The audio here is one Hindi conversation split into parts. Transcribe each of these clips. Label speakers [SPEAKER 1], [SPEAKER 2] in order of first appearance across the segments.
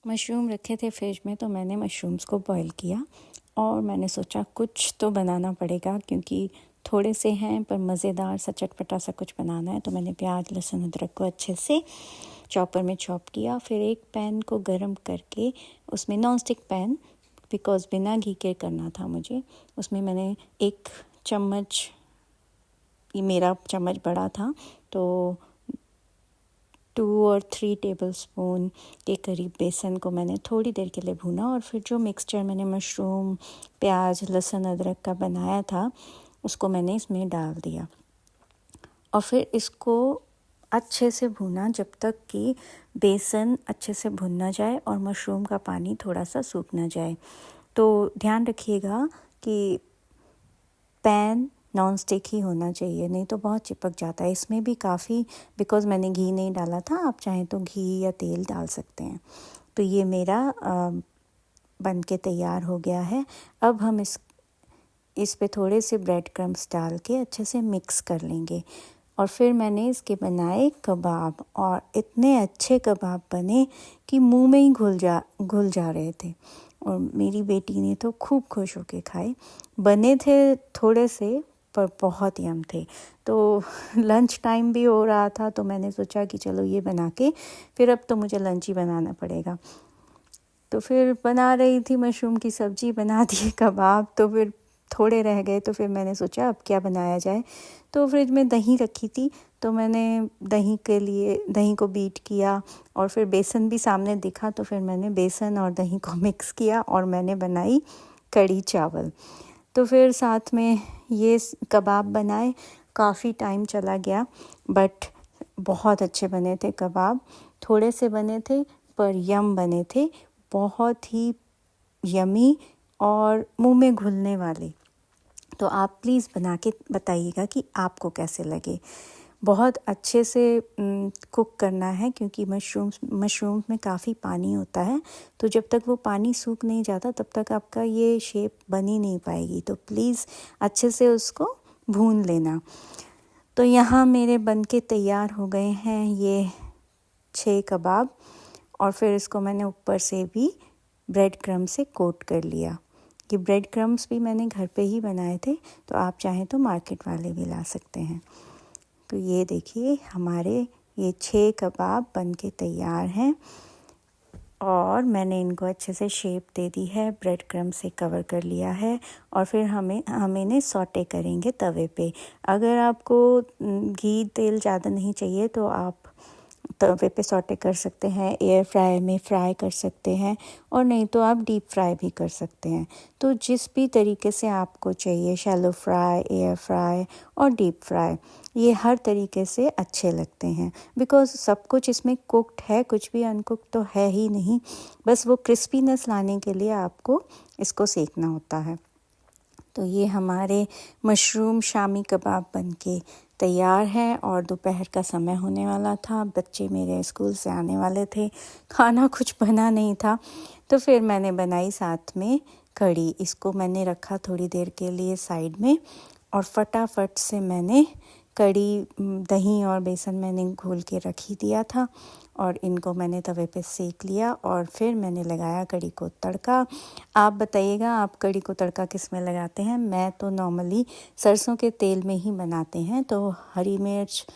[SPEAKER 1] मशरूम रखे थे फ्रिज में, तो मैंने मशरूम्स को बॉईल किया और मैंने सोचा कुछ तो बनाना पड़ेगा क्योंकि थोड़े से हैं पर मज़ेदार सा चटपटा सा कुछ बनाना है। तो मैंने प्याज लहसुन अदरक को अच्छे से चॉपर में चॉप किया। फिर एक पैन को गरम करके उसमें नॉन स्टिक पैन, बिकॉज़ बिना घी के करना था मुझे, उसमें मैंने एक चम्मच, ये मेरा चम्मच बड़ा था तो 2 और 3 टेबलस्पून के करीब बेसन को मैंने थोड़ी देर के लिए भूना और फिर जो मिक्सचर मैंने मशरूम प्याज लहसुन अदरक का बनाया था उसको मैंने इसमें डाल दिया और फिर इसको अच्छे से भूना जब तक कि बेसन अच्छे से भुन ना जाए और मशरूम का पानी थोड़ा सा सूख ना जाए। तो ध्यान रखिएगा कि पैन नॉन स्टिक ही होना चाहिए, नहीं तो बहुत चिपक जाता है। इसमें भी काफ़ी, बिकॉज़ मैंने घी नहीं डाला था, आप चाहें तो घी या तेल डाल सकते हैं। तो ये मेरा बन के तैयार हो गया है। अब हम इस पे थोड़े से ब्रेड क्रम्स डाल के अच्छे से मिक्स कर लेंगे और फिर मैंने इसके बनाए कबाब और इतने अच्छे कबाब बने कि मुंह में ही घुल जा रहे थे और मेरी बेटी ने तो खूब खुश होके खाए। बने थे थोड़े से पर बहुत यम थे। तो लंच टाइम भी हो रहा था तो मैंने सोचा कि चलो ये बना के फिर अब तो मुझे लंच ही बनाना पड़ेगा। तो फिर बना रही थी मशरूम की सब्ज़ी, बना दिए कबाब, तो फिर थोड़े रह गए तो फिर मैंने सोचा अब क्या बनाया जाए। तो फ्रिज में दही रखी थी तो मैंने दही को बीट किया और फिर बेसन भी सामने दिखा तो फिर मैंने बेसन और दही को मिक्स किया और मैंने बनाई कढ़ी चावल। तो फिर साथ में ये कबाब बनाए। काफ़ी टाइम चला गया बट बहुत अच्छे बने थे कबाब। थोड़े से बने थे पर यम बने थे, बहुत ही यमी और मुंह में घुलने वाले। तो आप प्लीज़ बना के बताइएगा कि आपको कैसे लगे। बहुत अच्छे से कुक करना है क्योंकि मशरूम में काफ़ी पानी होता है, तो जब तक वो पानी सूख नहीं जाता तब तक आपका ये शेप बन ही नहीं पाएगी। तो प्लीज़ अच्छे से उसको भून लेना। तो यहाँ मेरे बन के तैयार हो गए हैं ये 6 कबाब और फिर इसको मैंने ऊपर से भी ब्रेड क्रम्ब से कोट कर लिया। ये ब्रेड क्रम्ब्स भी मैंने घर पे ही बनाए थे, तो आप चाहें तो मार्केट वाले भी ला सकते हैं। तो ये देखिए हमारे ये 6 कबाब बन के तैयार हैं और मैंने इनको अच्छे से शेप दे दी है, ब्रेड क्रम्ब से कवर कर लिया है और फिर हम इन्हें सौटे करेंगे तवे पे। अगर आपको घी तेल ज़्यादा नहीं चाहिए तो आप तवे पे सौटे कर सकते हैं, एयर फ्राई में फ्राई कर सकते हैं और नहीं तो आप डीप फ्राई भी कर सकते हैं। तो जिस भी तरीके से आपको चाहिए, शैलो फ्राई, एयर फ्राई और डीप फ्राई, ये हर तरीके से अच्छे लगते हैं बिकॉज़ सब कुछ इसमें कुक्ड है, कुछ भी अनकुक्ड तो है ही नहीं। बस वो क्रिस्पीनेस लाने के लिए आपको इसको सेकना होता है। तो ये हमारे मशरूम शामी कबाब बनके तैयार है और दोपहर का समय होने वाला था, बच्चे मेरे स्कूल से आने वाले थे, खाना कुछ बना नहीं था तो फिर मैंने बनाई साथ में कढ़ी। इसको मैंने रखा थोड़ी देर के लिए साइड में और फटाफट से मैंने कढ़ी, दही और बेसन मैंने घोल के रख ही दिया था और इनको मैंने तवे पे सेक लिया और फिर मैंने लगाया कढ़ी को तड़का। आप बताइएगा आप कढ़ी को तड़का किस में लगाते हैं? मैं तो नॉर्मली सरसों के तेल में ही बनाते हैं। तो हरी मिर्च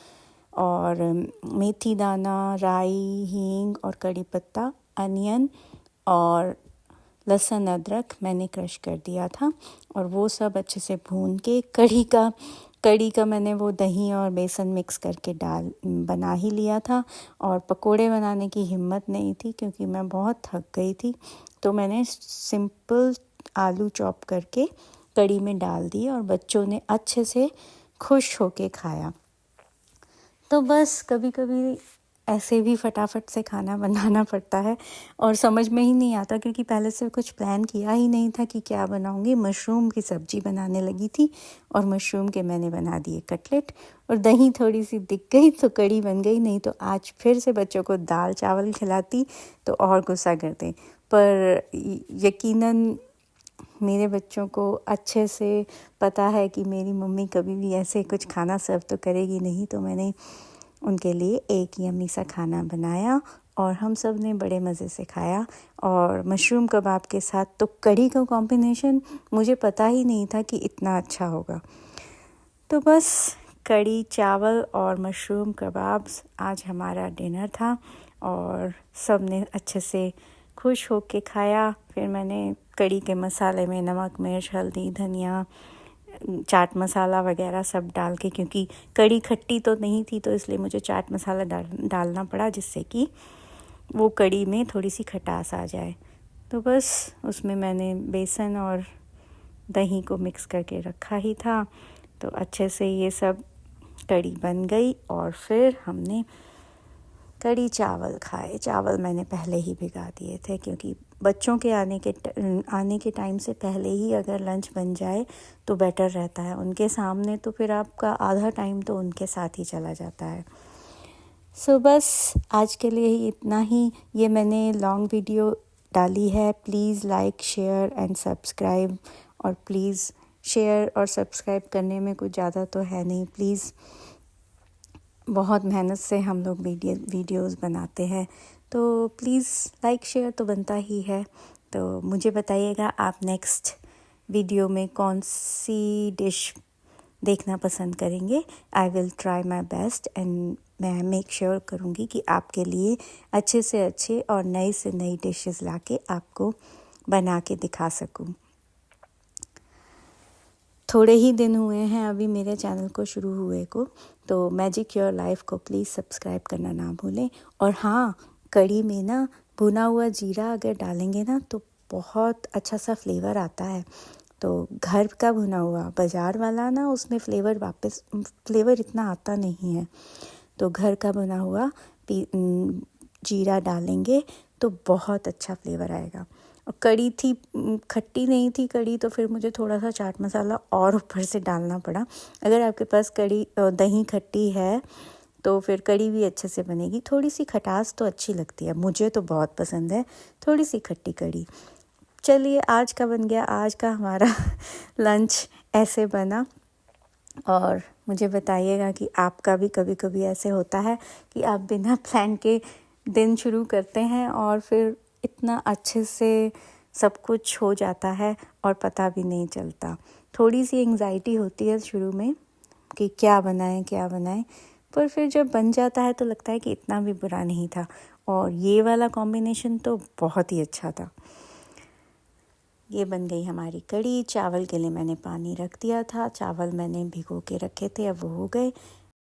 [SPEAKER 1] और मेथी दाना, राई, हींग और कड़ी पत्ता, अनियन और लहसुन अदरक मैंने क्रश कर दिया था और वो सब अच्छे से भून के कढ़ी का मैंने वो दही और बेसन मिक्स करके बना ही लिया था और पकोड़े बनाने की हिम्मत नहीं थी क्योंकि मैं बहुत थक गई थी। तो मैंने सिंपल आलू चॉप करके कढ़ी में डाल दी और बच्चों ने अच्छे से खुश होके खाया। तो बस कभी कभी ऐसे भी फटाफट से खाना बनाना पड़ता है और समझ में ही नहीं आता क्योंकि पहले से कुछ प्लान किया ही नहीं था कि क्या बनाऊंगी। मशरूम की सब्ज़ी बनाने लगी थी और मशरूम के मैंने बना दिए कटलेट और दही थोड़ी सी दिख गई तो कढ़ी बन गई। नहीं तो आज फिर से बच्चों को दाल चावल खिलाती तो और गुस्सा करते। पर यकीनन मेरे बच्चों को अच्छे से पता है कि मेरी मम्मी कभी भी ऐसे कुछ खाना सर्व तो करेगी नहीं, तो मैंने उनके लिए एक यम्मी सा खाना बनाया और हम सब ने बड़े मज़े से खाया। और मशरूम कबाब के साथ तो कढ़ी का कॉम्बिनेशन मुझे पता ही नहीं था कि इतना अच्छा होगा। तो बस कढ़ी चावल और मशरूम कबाब्स आज हमारा डिनर था और सब ने अच्छे से खुश होके खाया। फिर मैंने कढ़ी के मसाले में नमक, मिर्च, हल्दी, धनिया, चाट मसाला वगैरह सब डाल के, क्योंकि कढ़ी खट्टी तो नहीं थी तो इसलिए मुझे चाट मसाला डालना पड़ा, जिससे कि वो कढ़ी में थोड़ी सी खटास आ जाए। तो बस उसमें मैंने बेसन और दही को मिक्स करके रखा ही था। तो अच्छे से ये सब कढ़ी बन गई और फिर हमने कढ़ी चावल खाए। चावल मैंने पहले ही भिगा दिए थे, क्योंकि बच्चों के आने के टाइम से पहले ही अगर लंच बन जाए तो बेटर रहता है। उनके सामने तो फिर आपका आधा टाइम तो उनके साथ ही चला जाता है। सो बस आज के लिए ही इतना ही। ये मैंने लॉन्ग वीडियो डाली है। Please like, share and subscribe. और प्लीज़ शेयर और सब्सक्राइब करने में कुछ ज़्यादा तो है नहीं। प्लीज़, बहुत मेहनत से हम लोग वीडियोस बनाते हैं, तो प्लीज़ लाइक शेयर तो बनता ही है। तो मुझे बताइएगा आप नेक्स्ट वीडियो में कौन सी डिश देखना पसंद करेंगे। I will try my best and मैं मेक श्योर करूँगी कि आपके लिए अच्छे से अच्छे और नई से नई डिशेस लाके आपको बना के दिखा सकूँ। थोड़े ही दिन हुए हैं अभी मेरे चैनल को शुरू हुए को, तो मैजिक योर लाइफ को प्लीज़ सब्सक्राइब करना ना भूलें। और हाँ, कढ़ी में ना भुना हुआ जीरा अगर डालेंगे ना तो बहुत अच्छा सा फ्लेवर आता है। तो घर का भुना हुआ, बाज़ार वाला ना उसमें फ्लेवर इतना आता नहीं है। तो घर का भुना हुआ जीरा डालेंगे तो बहुत अच्छा फ्लेवर आएगा। और कढ़ी थी, खट्टी नहीं थी कढ़ी, तो फिर मुझे थोड़ा सा चाट मसाला और ऊपर से डालना पड़ा। अगर आपके पास दही खट्टी है तो फिर कढ़ी भी अच्छे से बनेगी। थोड़ी सी खटास तो अच्छी लगती है, मुझे तो बहुत पसंद है थोड़ी सी खट्टी कढ़ी। चलिए, आज का बन गया, आज का हमारा लंच ऐसे बना। और मुझे बताइएगा कि आपका भी कभी कभी ऐसे होता है कि आप बिना प्लान के दिन शुरू करते हैं और फिर इतना अच्छे से सब कुछ हो जाता है और पता भी नहीं चलता। थोड़ी सी एंग्जाइटी होती है शुरू में कि क्या बनाएं, पर फिर जब बन जाता है तो लगता है कि इतना भी बुरा नहीं था। और ये वाला कॉम्बिनेशन तो बहुत ही अच्छा था। ये बन गई हमारी कढ़ी। चावल के लिए मैंने पानी रख दिया था, चावल मैंने भिगो के रखे थे, अब वो हो गए।